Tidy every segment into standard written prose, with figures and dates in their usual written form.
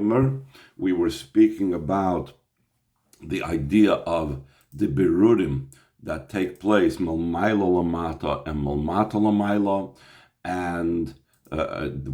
Maimer, we were speaking about the idea of the birurim that take place Malmaila Lamata and Malmata Lamaila, and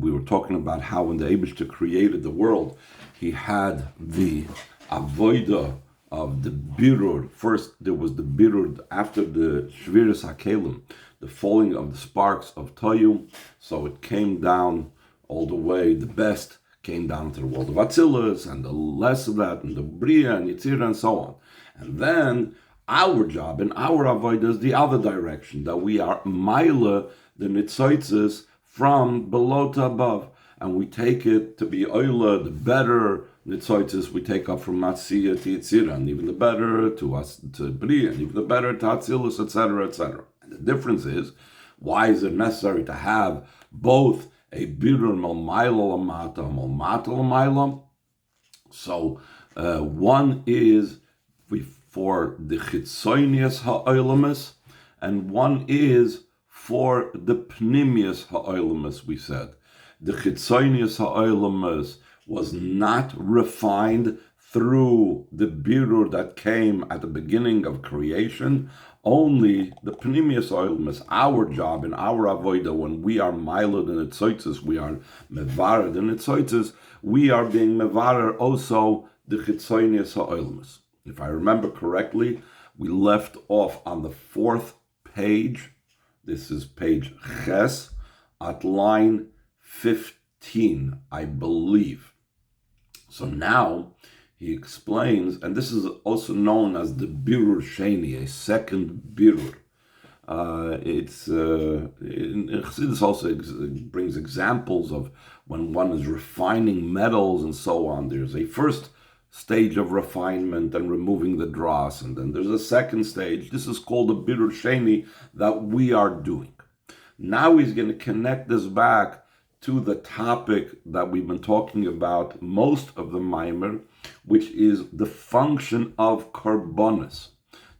we were talking about how when the Eibishter created the world, he had the avoida of the birur. First, there was the birur after the shviras hakelim, the falling of the sparks of Toyu. So it came down all the way. The best came down to the world of Atzilus, and the less of that, and the Bria and Yitzira, and so on. And then our job and our avodah is the other direction, that we are maila the nitzoitzes from below to above, and we take it to be oila, the better nitzoitzes we take up from Matzia to Yitzira, and even the better to us to Bria, and even the better to Atzilus, etc., etc. And the difference is, why is it necessary to have both a birur malmaila lamata, malmata lamaila? So one is for the chitzonius ha'olamus, and one is for the pnimius ha'olamus, we said. The chitzonius ha'olamus was not refined through the birur that came at the beginning of creation. Only the pnimius ha'olamus, our job and our avodah, when we are mailed in itzoitzes, we are mevared in itzoitzes, we are being mevarer also the chitzonius ha'olamus. If I remember correctly, we left off on the 4th page. This is page Ches, at line 15, I believe. So now he explains, and this is also known as the Birur Sheni, a second Birur. Chassidus also brings examples of when one is refining metals and so on. There's a first stage of refinement and removing the dross, and then there's a second stage. This is called the Birur Sheni that we are doing. Now he's going to connect this back to the topic that we've been talking about most of the Maimer, which is the function of Karbonis.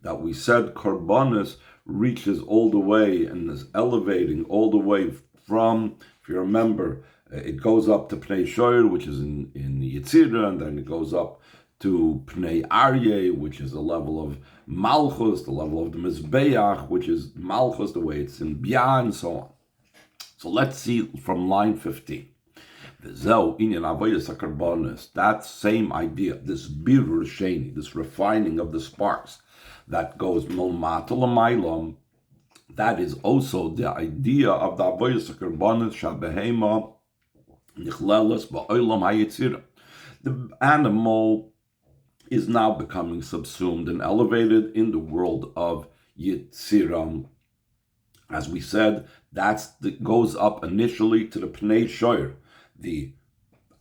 That we said Karbonis reaches all the way and is elevating all the way from, if you remember, it goes up to Pnei Shoyer, which is in Yitzira, and then it goes up to Pnei Aryeh, which is the level of Malchus, the level of the Mizbeach, which is Malchus, the way it's in Bia, and so on. So let's see from line 15. That same idea, this birur sheni, this refining of the sparks, that goes milmata l'maylam, that is also the idea of the avodas hakarbonis shabehema nichlelas ba'olam hayitzira. The animal is now becoming subsumed and elevated in the world of Yitzira. As we said, that goes up initially to the Pnei Shoyer. The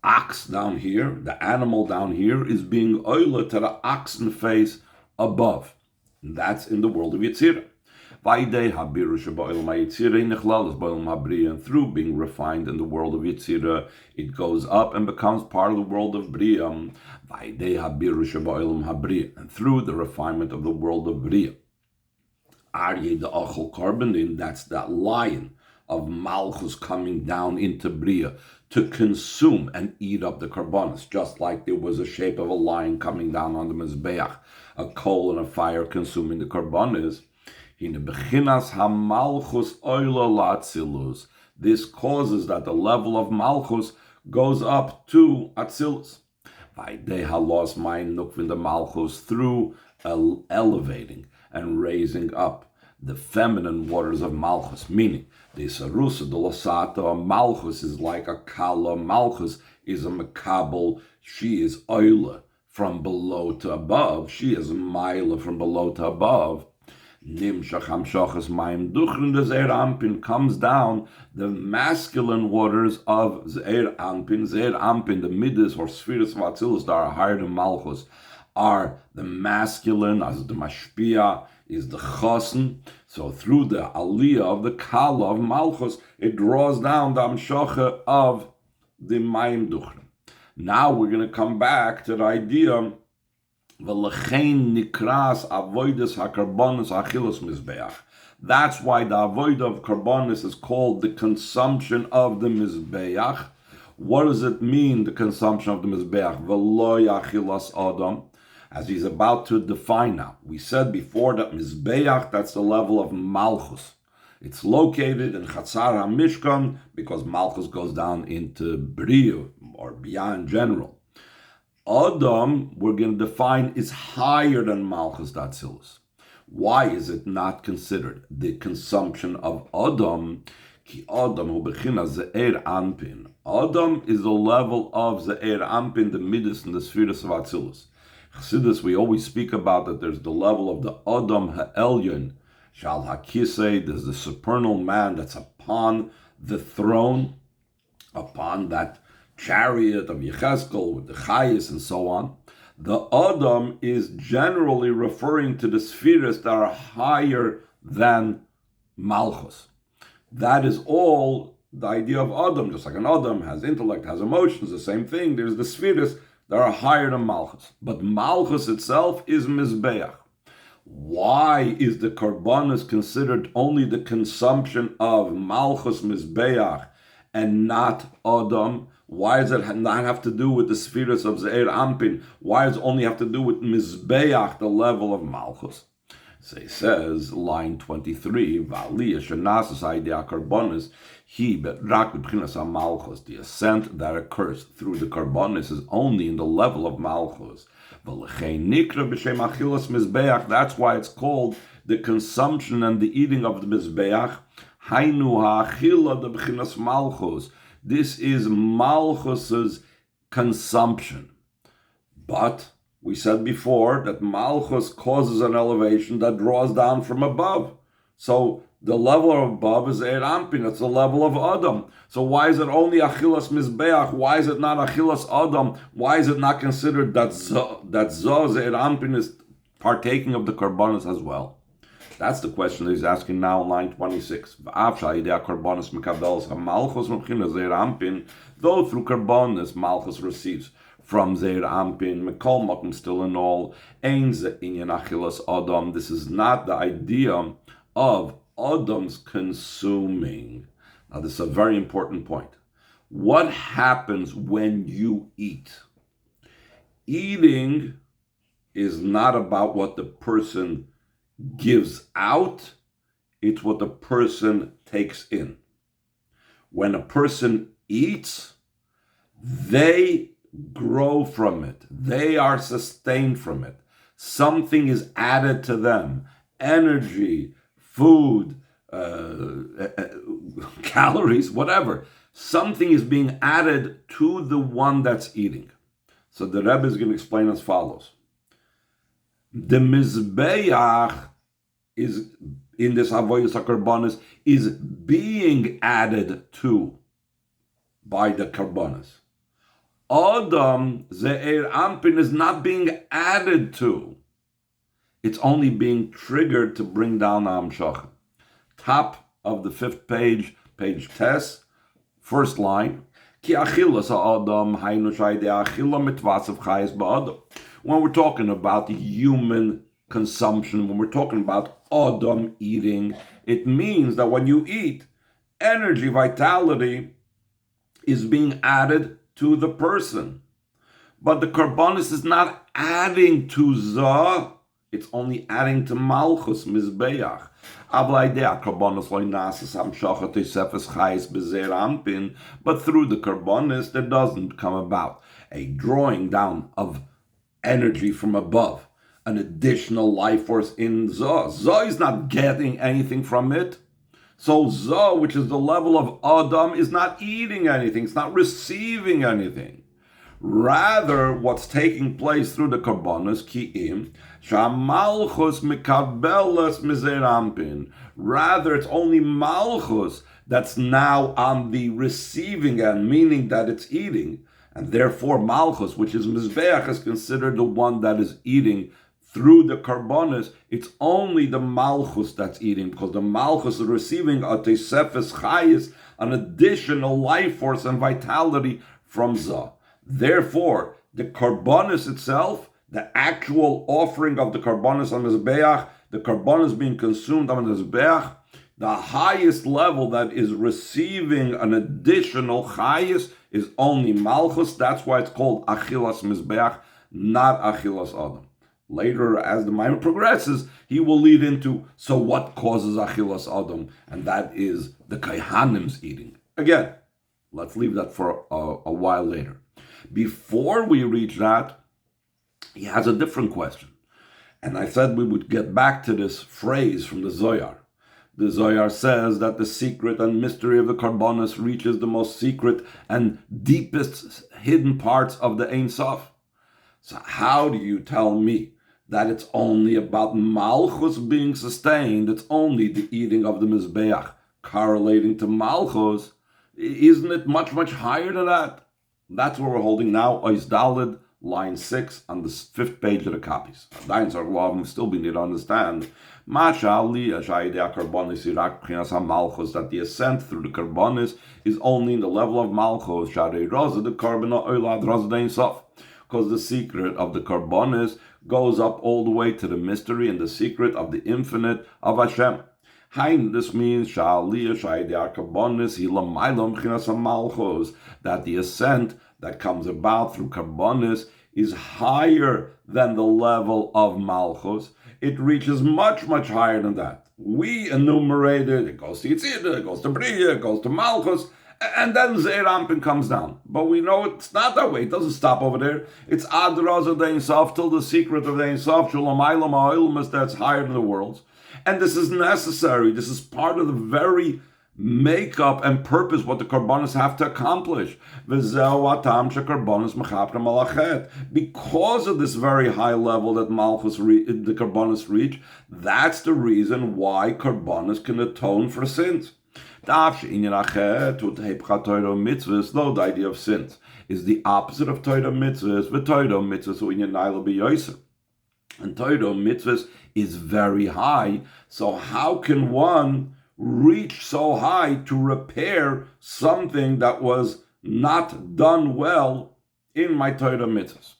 ox down here, the animal down here, is being oila to the oxen face above. And that's in the world of Yitzira. And through being refined in the world of Yitzira, it goes up and becomes part of the world of Bria. And through the refinement of the world of Bria, that's that lion of Malchus coming down into Bria to consume and eat up the karbonis, just like there was a shape of a lion coming down on the Mizbeach, a coal and a fire consuming the karbonis. This causes that the level of Malchus goes up to Atzilus. The Malchus through elevating and raising up the feminine waters of Malchus, meaning the Sarusa, the Lasata, Malchus is like a Kala, Malchus is a Makabel, she is Oila from below to above, she is Maila from below to above. Nimshach Hamshachas Mayim Duchrin, the Zeir Ampin comes down, the masculine waters of Zeir Ampin, the Midas or Spheres of Atzilus that are higher than Malchus, are the masculine, as the Mashpia is the Chosen. So through the Aliyah of the Kala of Malchus, it draws down the Amshocha of the Mayim Duchrin. Now we're going to come back to the idea nikras avodas hakarbonis achilas mizbeach. That's why the avodah of karbonis is called the consumption of the mizbeach. What does it mean, the consumption of the Mizbeach? V'lo yachilas Adam, as he's about to define now. We said before that Mizbeach, that's the level of Malchus. It's located in Chatzar HaMishkan because Malchus goes down into Bria, or Bia in general. Adam, we're going to define, is higher than Malchus Datzilus. Why is it not considered the consumption of Adam? Ki Adam hu bechina ze'er anpin. Adam is the level of ze'er anpin, the midas and the spheres of Atzilus. Chassidus, we always speak about that there's the level of the Adam ha'elyon, shal ha'kisei, there's the supernal man that's upon the throne, upon that chariot of Yechezkel with the Chayis and so on. The Adam is generally referring to the spheres that are higher than Malchus. That is all the idea of Adam. Just like an Adam has intellect, has emotions, the same thing. There's the spheres that are higher than Malchus. But Malchus itself is Mizbeach. Why is the Karbanis considered only the consumption of Malchus Mizbeach and not Adam? Why does it not have to do with the spheres of Ze'er Ampin? Why does it only have to do with Mizbeach, the level of Malchus? So he says, line 23, V'aliyah shenasas idea karbonis, he rak b'chinas ha-malchus. The ascent that occurs through the karbonis is only in the level of Malchus. V'lechein nikra b'shem achilas mizbeach. That's why it's called the consumption and the eating of the mizbeach. Hainu ha'achila de b'chinas Malchus. This is Malchus's consumption. But we said before that Malchus causes an elevation that draws down from above. So the level of above is Eir Ampin, that's the level of Adam. So why is it only Achilas Mizbeach? Why is it not Achilas Adam? Why is it not considered that Zah Eir Ampin is partaking of the Karbanis as well? That's the question that he's asking now in line 26. Though through Karbanis, Malchus receives from Zeir Ampin, Mekol Makom, still in all, Ein Ze Inyan Achilas Adam. This is not the idea of Adam's consuming. Now, this is a very important point. What happens when you eat? Eating is not about what the person gives out, it's what the person takes in. When a person eats, they grow from it. They are sustained from it. Something is added to them. Energy, food, calories, whatever. Something is being added to the one that's eating. So the Rebbe is going to explain as follows. The Mizbeach is, in this Avodas HaKarbanis, is being added to by the Karbanis. Adam, Ze'er Ampin, is not being added to. It's only being triggered to bring down Amshach. Top of the 5th page, page Tes, first line. Ki achilas ha'adam hainu shayde achila mitvasav chayes ba'adam. When we're talking about human consumption, when we're talking about Adam eating, it means that when you eat, energy, vitality is being added to the person. But the Karbanis is not adding to Zah, it's only adding to Malchus, Mizbeach. But through the Karbanis, there doesn't come about a drawing down of energy from above, an additional life force in Zah. Zah is not getting anything from it. So Zah, which is the level of Adam, is not eating anything. It's not receiving anything. Rather, what's taking place through the Karbanos, Ki'im, Shamalchus mikabelas mizer ampin. Rather, it's only Malchus that's now on the receiving end, meaning that it's eating. And therefore, Malchus, which is Mizbeach, is considered the one that is eating through the Karbanis. It's only the Malchus that's eating, because the Malchus is receiving a Tesefes Chayis, an additional life force and vitality from Zah. Therefore, the Karbanis itself, the actual offering of the Karbanis on Mizbeach, the Karbanis being consumed on Mizbeach, the highest level that is receiving an additional Chayis is only Malchus. That's why it's called Achilas Mizbeach, not Achilas Adam. Later, as the Maimon progresses, he will lead into, so what causes Achilas Adam? And that is the Kaihanim's eating. Again, let's leave that for a while later. Before we reach that, he has a different question. And I said we would get back to this phrase from the Zohar. The Zohar says that the secret and mystery of the Karbonos reaches the most secret and deepest hidden parts of the Ein Sof. So how do you tell me that it's only about Malchus being sustained, it's only the eating of the Mizbeach correlating to Malchus? Isn't it much, much higher than that? That's where we're holding now, Ois Daled, line 6 on the 5th page of the copies. We still be need to understand that the ascent through the Karbonis is only in the level of Malchus, because the secret of the Karbonis goes up all the way to the mystery and the secret of the infinite of Hashem. This means that the ascent that comes about through Karbonis is higher than the level of Malchus. It reaches much, much higher than that. We enumerated, it goes to Yitzhak, it goes to Bria, it goes to Malchus, and then Zeir Anpin comes down. But we know it's not that way. It doesn't stop over there. It's Ad Raza Dein Sof till the secret of Dein Sof, Shulam Eilam HaOilmas, that's higher than the worlds. And this is necessary. This is part of the very makeup and purpose what the Karbonos have to accomplish. Because of this very high level that Malchus the Karbonos reach, that's the reason why Karbonos can atone for sins. Though the idea of sins is the opposite of Torah mitzvahs, and Torah mitzvahs is very high. So how can one reach so high to repair something that was not done well in my Torah mitzvahs?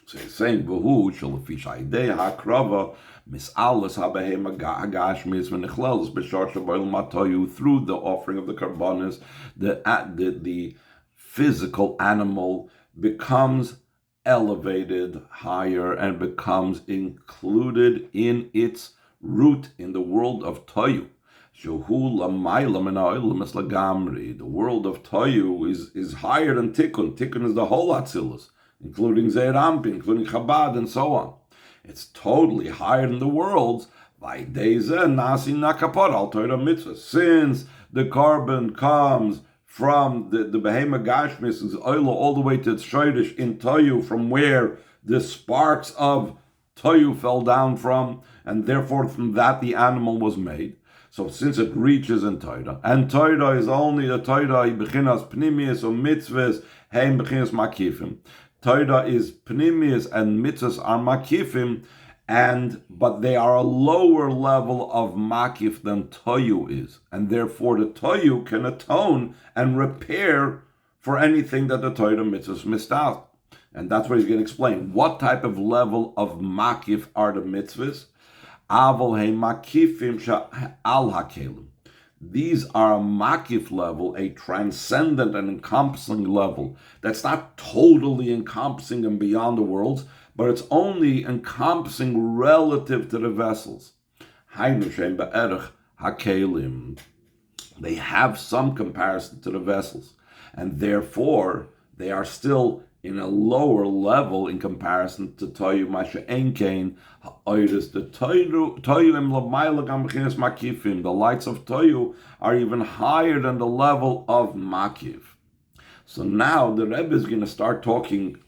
So he's saying, "Vahu shalafish idei hakrava misalas habehem agashmis v'nechlels b'shar shaboil matoyu." Through the offering of the karbanos, the physical animal becomes elevated higher and becomes included in its root in the world of Toyu. The world of Toyu is higher than Tikkun. Tikkun is the whole Atzilus, including Zeir Anpin, including Chabad, and so on. It's totally higher than the worlds. Since the carbon comes from the Behema Gashmis, is all the way to its Shoydish in Toyu, from where the sparks of Toyu fell down from, and therefore from that the animal was made. So since it reaches in Torah, and Torah is only the Torah, Bechinas Pnimius or Mitzvahs, Heim Bechinas Makifim. Torah is Pnimius and Mitzvahs are Makifim, but they are a lower level of Makif than Toyu is. And therefore the Toyu can atone and repair for anything that the Torah Mitzvahs missed out. And that's what he's going to explain. What type of level of Makif are the Mitzvahs? Avol he makifim al hakelim. These are a makif level, a transcendent and encompassing level. That's not totally encompassing and beyond the worlds, but it's only encompassing relative to the vessels. Hainu shem be'erech hakelim. They have some comparison to the vessels, and therefore they are still in a lower level in comparison to Toyu Masha Enkain Ha'oiris. The Toyu Im Lamayla Gam Bechinas Makifim. The lights of Toyu are even higher than the level of Makif. So now the Rebbe is going to start talking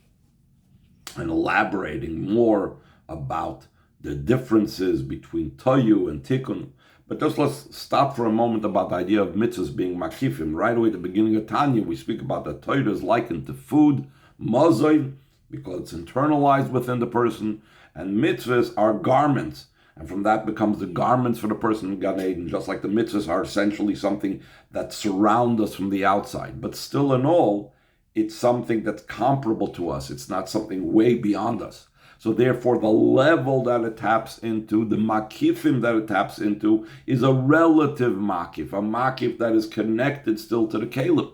and elaborating more about the differences between Toyu and Tikkun. But just let's stop for a moment about the idea of mitzvahs being Makifim. Right away at the beginning of Tanya, we speak about that Torah is likened to food, Mazoin, because it's internalized within the person, and mitzvahs are garments, and from that becomes the garments for the person in Gan Eden, just like the mitzvahs are essentially something that surround us from the outside. But still in all, it's something that's comparable to us. It's not something way beyond us. So therefore, the level that it taps into, the makifim that it taps into, is a relative makif, a makif that is connected still to the kelim.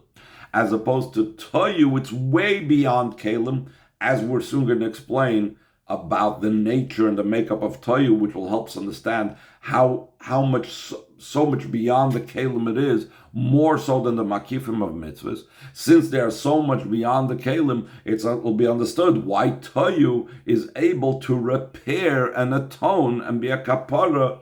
as opposed to Toyu, it's way beyond Kalim, as we're soon going to explain about the nature and the makeup of Toyu, which will help us understand how much, so much beyond the Kalim it is, more so than the Makifim of mitzvahs. Since they are so much beyond the Kalim, it will be understood why Toyu is able to repair and atone and be a kapara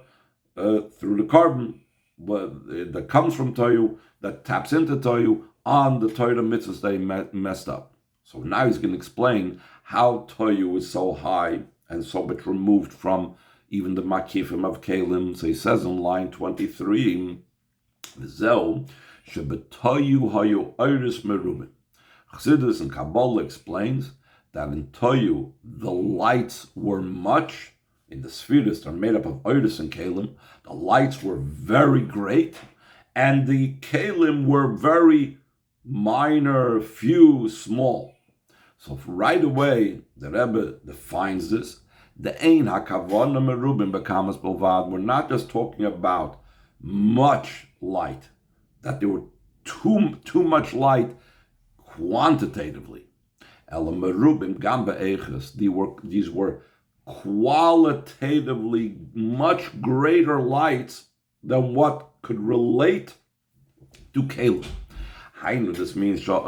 through the carbon that comes from Toyu, that taps into Toyu on the Torah mitzvahs they messed up. So now he's going to explain how Toyu is so high and so much removed from even the Makifim of Kalim. So he says in line 23, V'zeu shebetoyu hayu oiris merubim. Chassidus and Kabbalah explains that in Toyu the lights were much. In the spheres, they're made up of oiris and Kalim. The lights were very great, and the Kalim were very minor, few, small. So right away, the Rebbe defines this. The ein hakavana merubim bekamas bilvad. We're not just talking about much light, that there were too much light quantitatively. Ela merubim gam be'eches. These were qualitatively much greater lights than what could relate to Kalim. This means the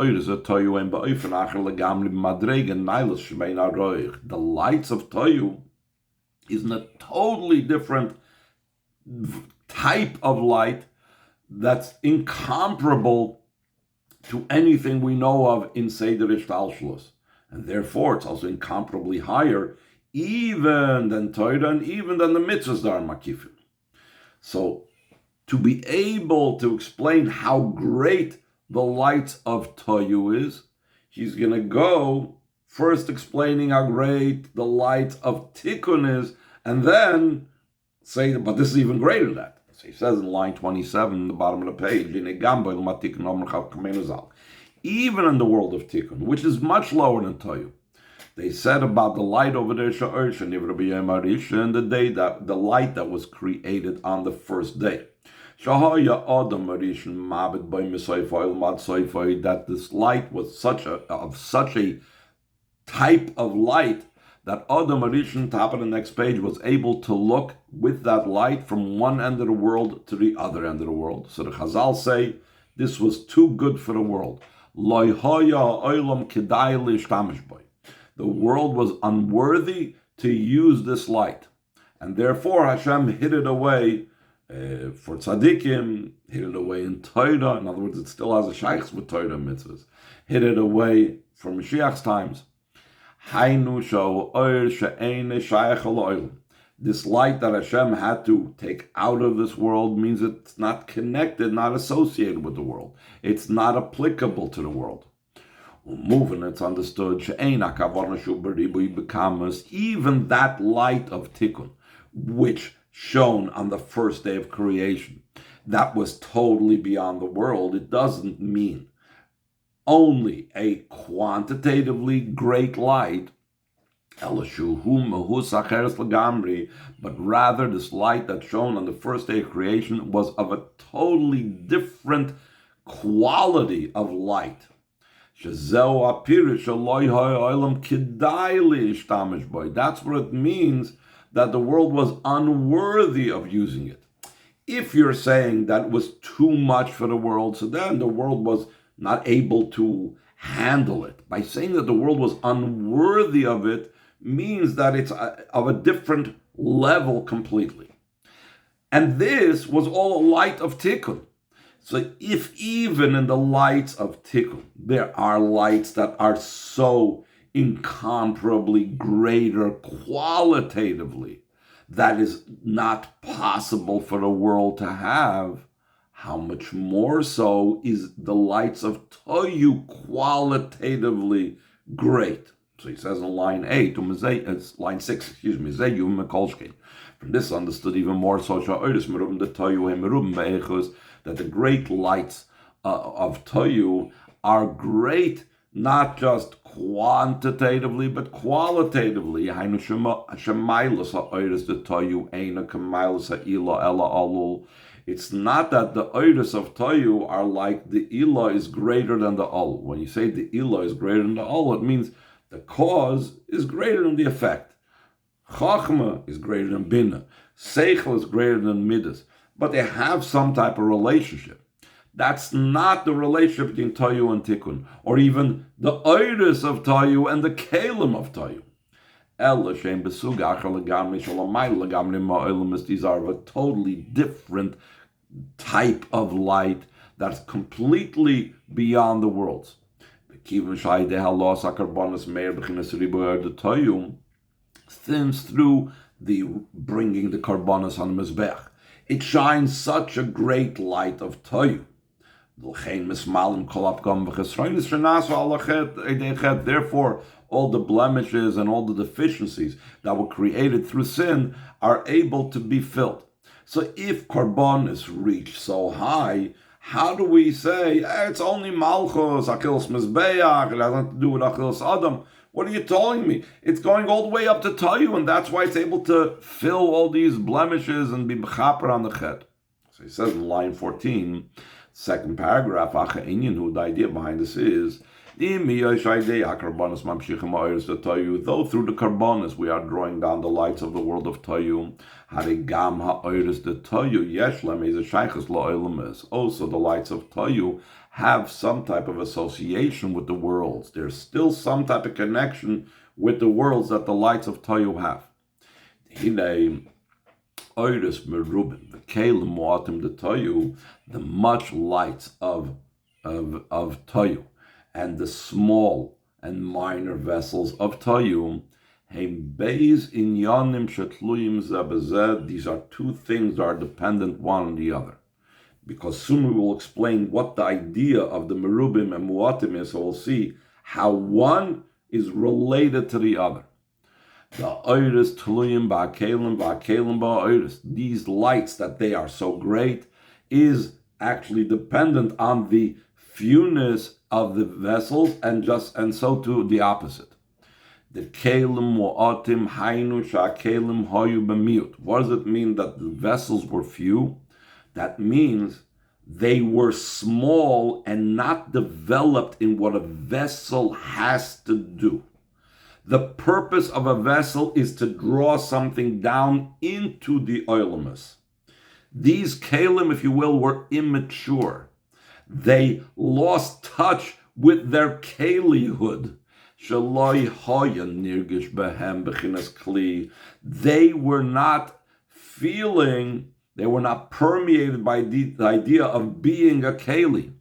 lights of Toyu is in a totally different type of light that's incomparable to anything we know of in Seder Ishtalshalos. And therefore it's also incomparably higher even than Torah and even than the mitzvahs that are makifim. So to be able to explain how great the lights of Toyu is, he's going to go first explaining how great the light of Tikkun is, and then say, but this is even greater than that. So he says in line 27, the bottom of the page, even in the world of Tikkun, which is much lower than Toyu, they said about the light over there, the day that the light that was created on the first day. That this light was such a type of light that Adam Arishan, top of the next page, was able to look with that light from one end of the world to the other end of the world. So the Chazal say this was too good for the world. The world was unworthy to use this light, and therefore Hashem hid it away for tzaddikim, hid it away in Torah. In other words, it still has a shaykhs with Torah mitzvahs. Hid it away for Mashiach's times. This light that Hashem had to take out of this world means it's not connected, not associated with the world. It's not applicable to the world. Moving, it's understood, even that light of Tikkun, which shone on the first day of creation, that was totally beyond the world. It doesn't mean only a quantitatively great light, but rather this light that shone on the first day of creation was of a totally different quality of light. That's what it means that the world was unworthy of using it. If you're saying that it was too much for the world, so then the world was not able to handle it. By saying that the world was unworthy of it means that it's of a different level completely. And this was all a light of Tikkun. So if even in the lights of Tikkun, there are lights that are so incomparably greater qualitatively, that is not possible for the world to have, how much more so is the lights of Toyu qualitatively great? So he says in line 8, line 6, from this understood even more so that the great lights of Toyu are great not just quantitatively but qualitatively. It's not that the oiris of Toyu are like the Ila is greater than the Ol. When you say the Ila is greater than the Ol, it means the cause is greater than the effect. Chachma is greater than Bina. Seichel is greater than Midas. But they have some type of relationship. That's not the relationship between Toyu and Tikkun, or even the oiris of Toyu and the Kalim of Toyu. These are of a totally different type of light that's completely beyond the worlds. Since through the bringing the karbanos on the mizbeach, it shines such a great light of Toyu. Therefore, all the blemishes and all the deficiencies that were created through sin are able to be filled. So if karbonos reach so high, how do we say, it's only malchus, achilas mizbeach, it has nothing to do with achilas adam? What are you telling me? It's going all the way up to Toyu, and that's why it's able to fill all these blemishes and be mechaper on the chet. So he says in line 14, second paragraph, the idea behind this is, though through the karbonos we are drawing down the lights of the world of Toyu, also the lights of Toyu have some type of association with the worlds. There's still some type of connection with the worlds that the lights of Toyu have. The much lights of Toyu and the small and minor vessels of Toyu, these are two things that are dependent one on the other. Because soon we will explain what the idea of the merubim and muatim is, so we'll see how one is related to the other. The oiris tuluyim ba'akelim ba'oiris. These lights that they are so great is actually dependent on the fewness of the vessels, and so too the opposite. The kelim mu'atim hainu sha'kelim hoyu b'miut. What does it mean that the vessels were few? That means they were small and not developed in what a vessel has to do. The purpose of a vessel is to draw something down into the oilemus. These kelim, if you will, were immature. They lost touch with their kelihood. They were not feeling, they were not permeated by the idea of being a keli.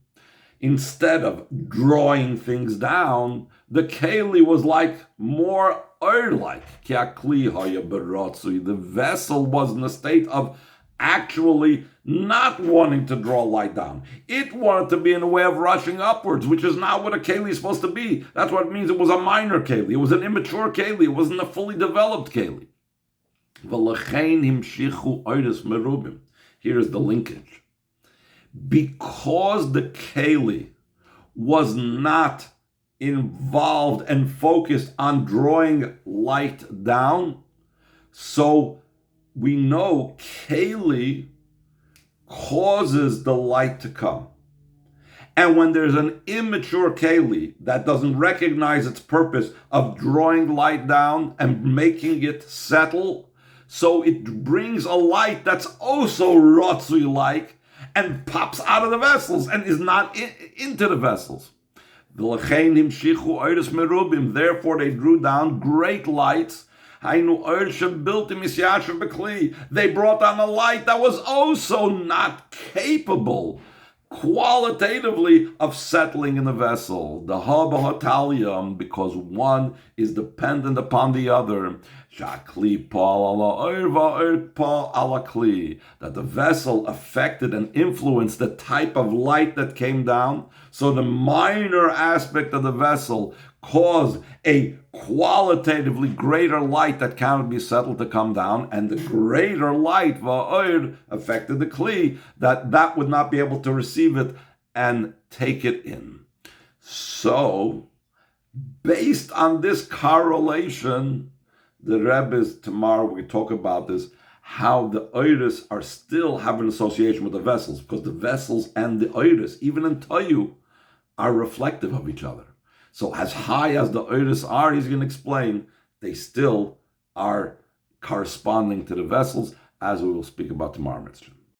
Instead of drawing things down, the keli was like more like. The vessel was in a state of actually not wanting to draw light down. It wanted to be in a way of rushing upwards, which is not what a keli is supposed to be. That's what it means. It was a minor keli. It was an immature keli. It wasn't a fully developed keli. Here is the linkage. Because the keli was not involved and focused on drawing light down, so we know keli causes the light to come. And when there's an immature keli that doesn't recognize its purpose of drawing light down and making it settle, so it brings a light that's also rotzui-like and pops out of the vessels and is not into the vessels. Therefore they drew down great lights. They brought down a light that was also not capable qualitatively of settling in the vessel. The haba because one is dependent upon the other. That the vessel affected and influenced the type of light that came down. So the minor aspect of the vessel caused a qualitatively greater light that cannot be settled to come down, and the greater light va'or affected the kli that would not be able to receive it and take it in. So, based on this correlation, the Rebbe, tomorrow we talk about this, how the oiris are still have an association with the vessels, because the vessels and the oiris, even in Tayu, are reflective of each other. So as high as the oiris are, he's going to explain, they still are corresponding to the vessels, as we will speak about tomorrow, Mitzvah.